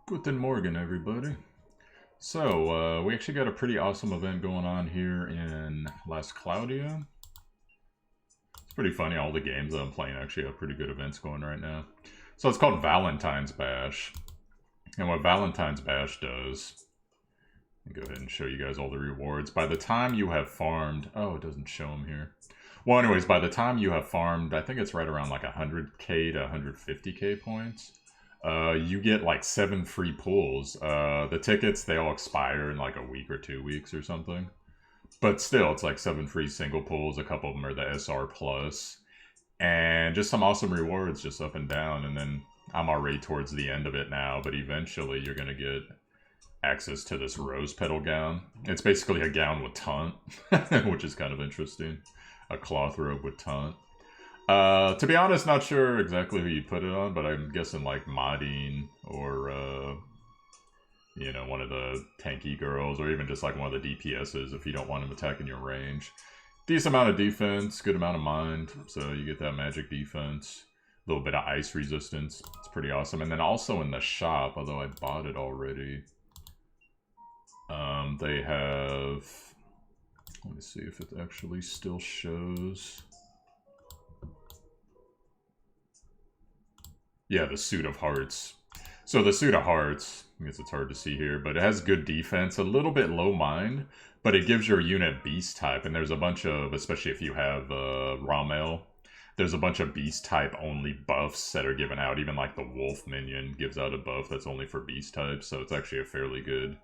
Guten Morgen, everybody. So, we actually got a pretty awesome event going on here in Las Cloudia. It's pretty funny, all the games that I'm playing actually have pretty good events going right now. So it's called Valentine's Bash. And what Valentine's Bash does, I'll go ahead and show you guys all the rewards. By the time you have farmed, oh, it doesn't show them here. Well, anyways, by the time you have farmed, I think it's right around like 100k to 150k points. You get like 7 free pulls. The tickets, they all expire in like a week or 2 weeks or something. But still, it's like 7 free single pulls. A couple of them are the SR Plus. And just some awesome rewards just up and down. And then I'm already towards the end of it now, but eventually you're going to get access to this rose petal gown. It's basically a gown with taunt, which is kind of interesting. A cloth robe with taunt. To be honest, not sure exactly who you'd put it on, but I'm guessing like Modding or, you know, one of the tanky girls, or even just like one of the DPSs if you don't want them attacking your range. Decent amount of defense, good amount of mind, so you get that magic defense. A little bit of ice resistance, it's pretty awesome. And then also in the shop, although I bought it already, they have, let me see if it actually still shows. Yeah, the Suit of Hearts. So the Suit of Hearts, I guess it's hard to see here, but it has good defense, a little bit low mind, but it gives your unit beast type, and there's a bunch of, especially if you have Rommel, there's a bunch of beast type only buffs that are given out. Even like the wolf minion gives out a buff that's only for beast types, so it's actually a fairly good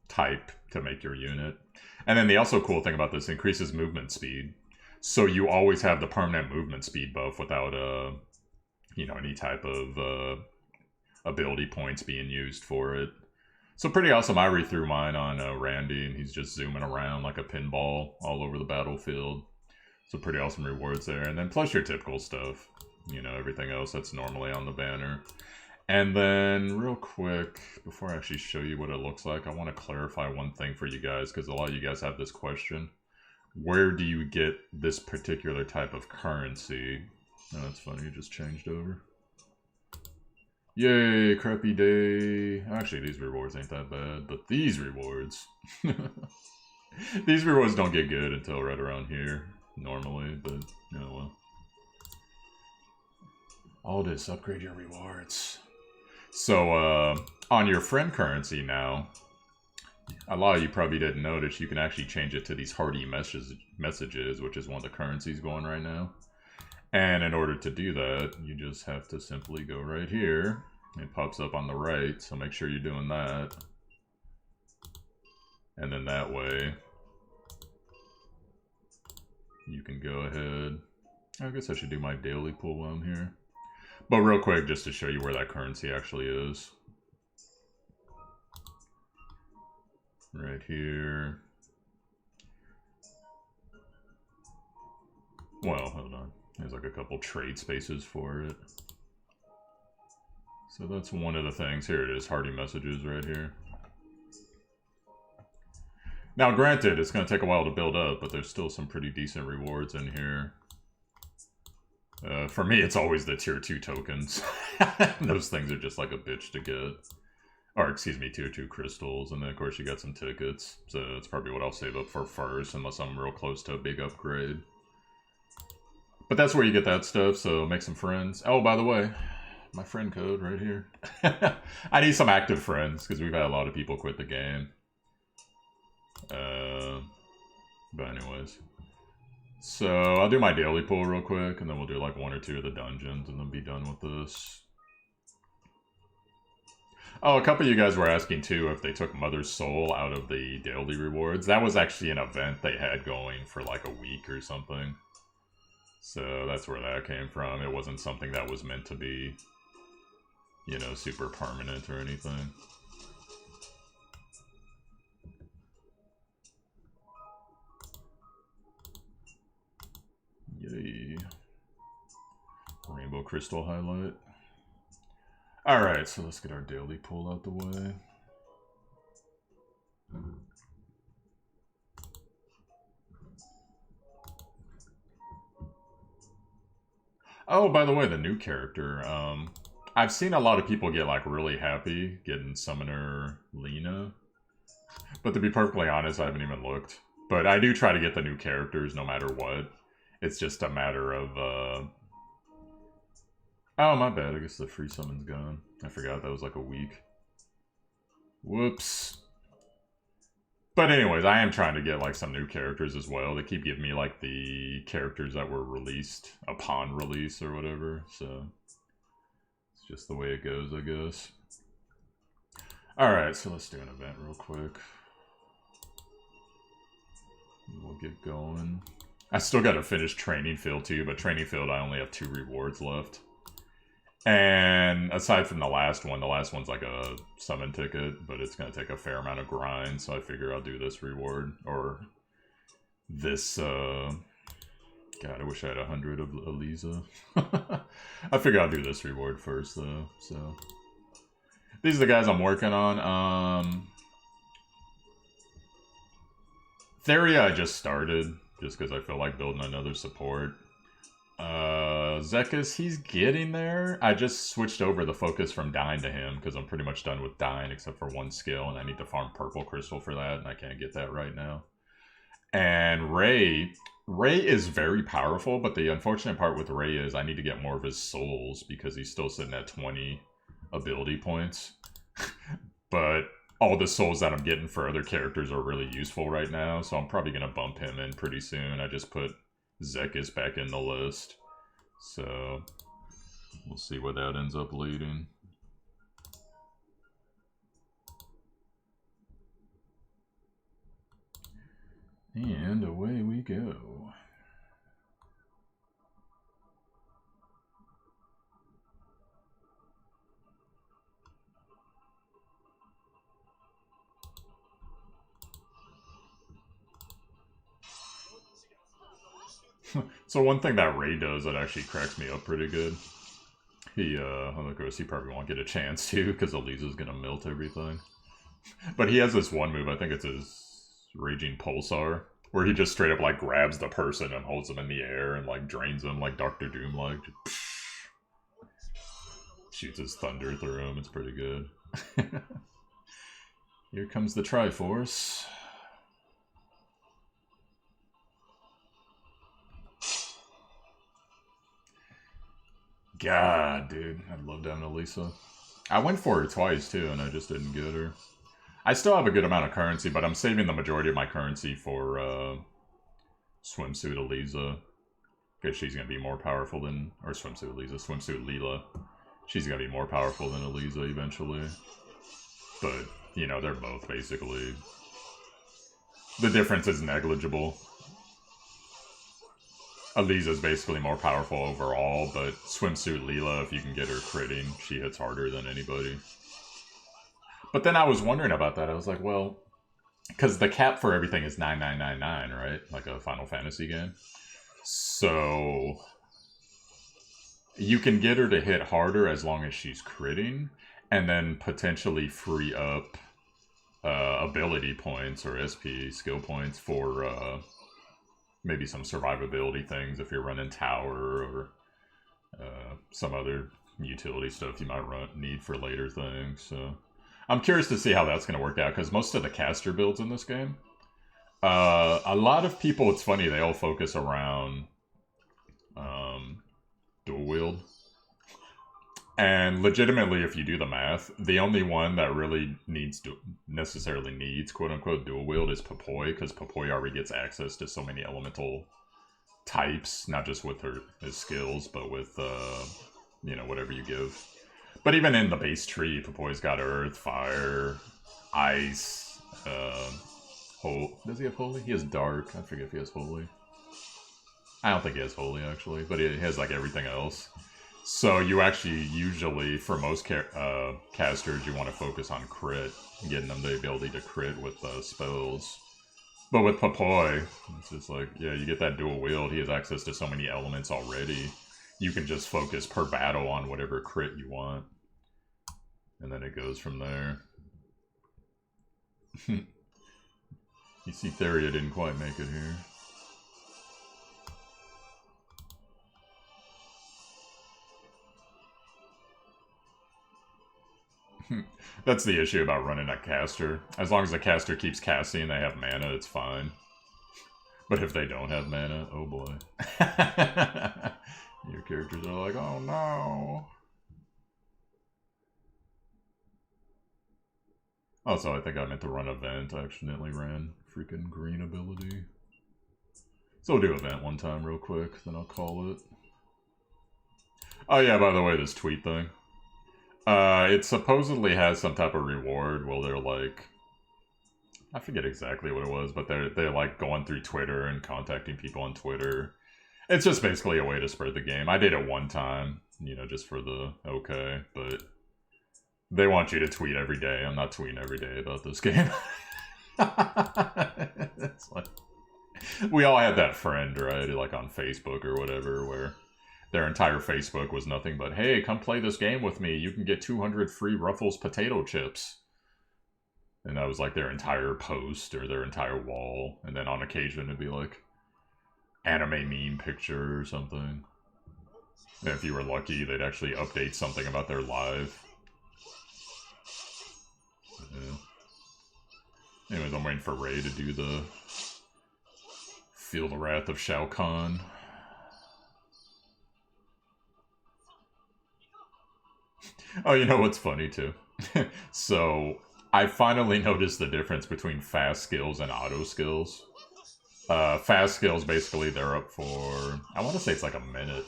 type to make your unit. And then the also cool thing about this, increases movement speed. So you always have the permanent movement speed buff without you know, any type of ability points being used for it. So pretty awesome. I re-threw mine on Randy, and he's just zooming around like a pinball all over the battlefield. So pretty awesome rewards there. And then plus your typical stuff. You know, everything else that's normally on the banner. And then, real quick, before I actually show you what it looks like, I want to clarify one thing for you guys, because a lot of you guys have this question. Where do you get this particular type of currency? Oh, that's funny, it just changed over. Yay, crappy day. Actually, these rewards ain't that bad, but these rewards... these rewards don't get good until right around here, normally, but, oh well. All this, upgrade your rewards. So, on your friend currency now, a lot of you probably didn't notice, you can actually change it to these hearty messages, which is one of the currencies going right now. And in order to do that, you just have to simply go right here. It pops up on the right, so make sure you're doing that. And then that way, you can go ahead. I guess I should do my daily pull while I'm here. But real quick, just to show you where that currency actually is. Right here. Well, hold on. There's like a couple trade spaces for it. So that's one of the things. Here it is, hearty messages right here. Now granted, it's going to take a while to build up, but there's still some pretty decent rewards in here. For me, it's always the tier 2 tokens. Those things are just like a bitch to get. Or, excuse me, tier 2 crystals. And then, of course, you got some tickets. So that's probably what I'll save up for first, unless I'm real close to a big upgrade. But that's where you get that stuff, so make some friends. Oh, by the way, my friend code right here. I need some active friends, because we've had a lot of people quit the game. But anyways. So, I'll do my daily pull real quick, and then we'll do like 1 or 2 of the dungeons, and then be done with this. Oh, a couple of you guys were asking, too, if they took Mother's Soul out of the daily rewards. That was actually an event they had going for like a week or something. So, that's where that came from. It wasn't something that was meant to be, you know, super permanent or anything. Yay. Rainbow Crystal highlight. Alright, so let's get our daily pull out the way. Oh, by the way, the new character, I've seen a lot of people get like really happy getting Summoner Lena. But to be perfectly honest, I haven't even looked. But I do try to get the new characters no matter what. It's just a matter of, Oh, my bad. I guess the free summon's gone. I forgot that was like a week. Whoops. But anyways, I am trying to get like some new characters as well. They keep giving me like the characters that were released upon release or whatever. So it's just the way it goes, I guess. Alright, so let's do an event real quick. We'll get going. I still got to finish Training Field too, but Training Field I only have 2 rewards left. And aside from the last one's like a summon ticket, but it's going to take a fair amount of grind, so I figure I'll do this reward, or this, God, I wish I had 100 of Eliza. I figure I'll do this reward first, though, so. These are the guys I'm working on. Theria I just started, just because I feel like building another support. Zekis, he's getting there. I just switched over the focus from Dying to him because I'm pretty much done with Dying except for 1 skill, and I need to farm Purple Crystal for that, and I can't get that right now. And Ray is very powerful, but the unfortunate part with Ray is I need to get more of his souls because he's still sitting at 20 ability points. But all the souls that I'm getting for other characters are really useful right now, so I'm probably going to bump him in pretty soon. I just put Zekis back in the list. So, we'll see where that ends up leading. And away we go. So one thing that Ray does that actually cracks me up pretty good. He, of course, he probably won't get a chance to because Eliza's gonna melt everything. But he has this one move, I think it's his Raging Pulsar, where he just straight up like grabs the person and holds them in the air and like drains them like Dr. Doom like. Shoots his thunder through him, it's pretty good. Here comes the Triforce. God, dude, I'd love to have an Elisa. I went for her twice, too, and I just didn't get her. I still have a good amount of currency, but I'm saving the majority of my currency for Swimsuit Eliza. Because she's going to be more powerful than... Or Swimsuit Eliza, Swimsuit Leela. She's going to be more powerful than Eliza eventually. But, you know, they're both basically... The difference is negligible. Eliza's basically more powerful overall, but Swimsuit Leela, if you can get her critting, she hits harder than anybody. But then I was wondering about that. I was like, well, because the cap for everything is 9999, right? Like a Final Fantasy game. So you can get her to hit harder as long as she's critting, and then potentially free up ability points or SP skill points for maybe some survivability things if you're running tower or some other utility stuff you might need for later things. So I'm curious to see how that's going to work out, because most of the caster builds in this game, a lot of people, it's funny, they all focus around dual wield. And legitimately, if you do the math, the only one that really necessarily needs quote-unquote dual wield is Popoi, because Popoi already gets access to so many elemental types, not just with his skills, but with, you know, whatever you give. But even in the base tree, Popoi's got Earth, Fire, Ice, does he have Holy? He has Dark. I forget if he has Holy. I don't think he has Holy, actually, but he has, like, everything else. So you actually usually, for most casters, you want to focus on crit, getting them the ability to crit with spells. But with Popoi, it's just like, yeah, you get that dual wield, he has access to so many elements already. You can just focus per battle on whatever crit you want. And then it goes from there. You see Theria didn't quite make it here. That's the issue about running a caster. As long as the caster keeps casting and they have mana, it's fine. But if they don't have mana, oh boy. Your characters are like, oh no. Also, I think I meant to run event. I accidentally ran freaking green ability. So we'll do event one time real quick, then I'll call it. Oh yeah, by the way, this tweet thing. It supposedly has some type of reward where they're like... I forget exactly what it was, but they're like going through Twitter and contacting people on Twitter. It's just basically a way to spread the game. I did it one time, you know, just for the okay, but they want you to tweet every day. I'm not tweeting every day about this game. It's like, we all had that friend, right? Like on Facebook or whatever, where their entire Facebook was nothing but, hey, come play this game with me. You can get 200 free Ruffles potato chips. And that was like their entire post or their entire wall. And then on occasion it'd be like anime meme picture or something. And if you were lucky, they'd actually update something about their live. Yeah. Anyways, I'm waiting for Ray to do the Feel the Wrath of Shao Kahn. Oh, you know what's funny too? So, I finally noticed the difference between fast skills and auto skills. Fast skills, basically, they're up for, I want to say it's like a minute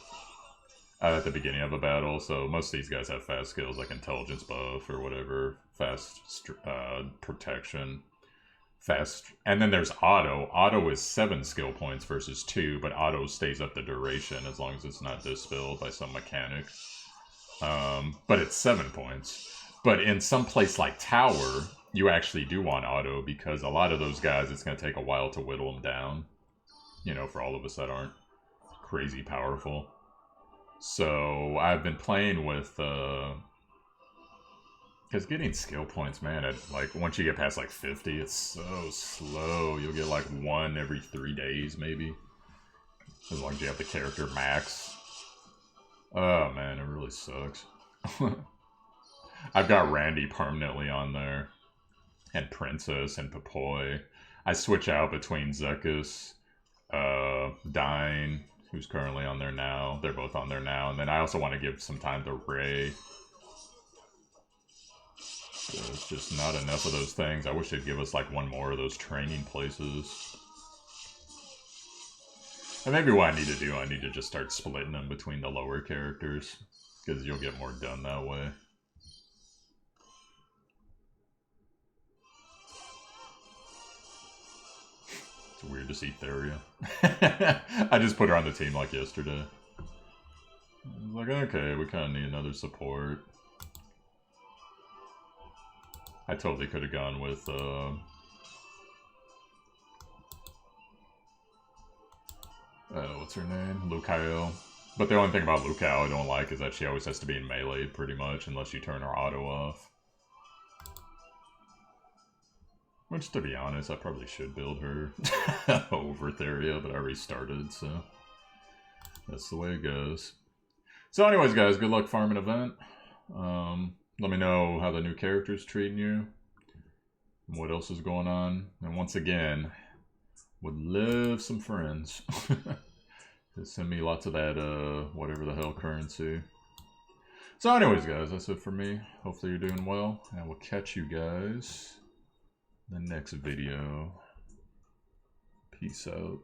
at the beginning of a battle. So most of these guys have fast skills like intelligence buff or whatever, fast protection, fast. And then there's auto. Auto is 7 skill points versus 2, but auto stays up the duration as long as it's not dispelled by some mechanic. But it's 7 points. But in some place like Tower, you actually do want auto because a lot of those guys, it's going to take a while to whittle them down. You know, for all of us that aren't crazy powerful. So I've been playing with, because getting skill points, man, like once you get past like 50, it's so slow. You'll get like 1 every 3 days, maybe. As long as you have the character max. Oh man, it really sucks. I've got Randy permanently on there. And Princess and Papoy. I switch out between Zekis, Dine, who's currently on there now. They're both on there now. And then I also want to give some time to Ray. There's just not enough of those things. I wish they'd give us like 1 more of those training places. And maybe what I need to do, I need to just start splitting them between the lower characters. Because you'll get more done that way. It's weird to see Theria. I just put her on the team like yesterday. I was like, okay, we kind of need another support. I totally could have gone with, what's her name? Lucario. But the only thing about Lucao I don't like is that she always has to be in melee, pretty much, unless you turn her auto off. Which, to be honest, I probably should build her over Theria, but I already started, so that's the way it goes. So anyways, guys, good luck farming event. Let me know how the new character's treating you, and what else is going on. And once again, would love some friends. Just send me lots of that, whatever the hell currency. So anyways, guys, that's it for me. Hopefully you're doing well, and I will catch you guys in the next video. Peace out.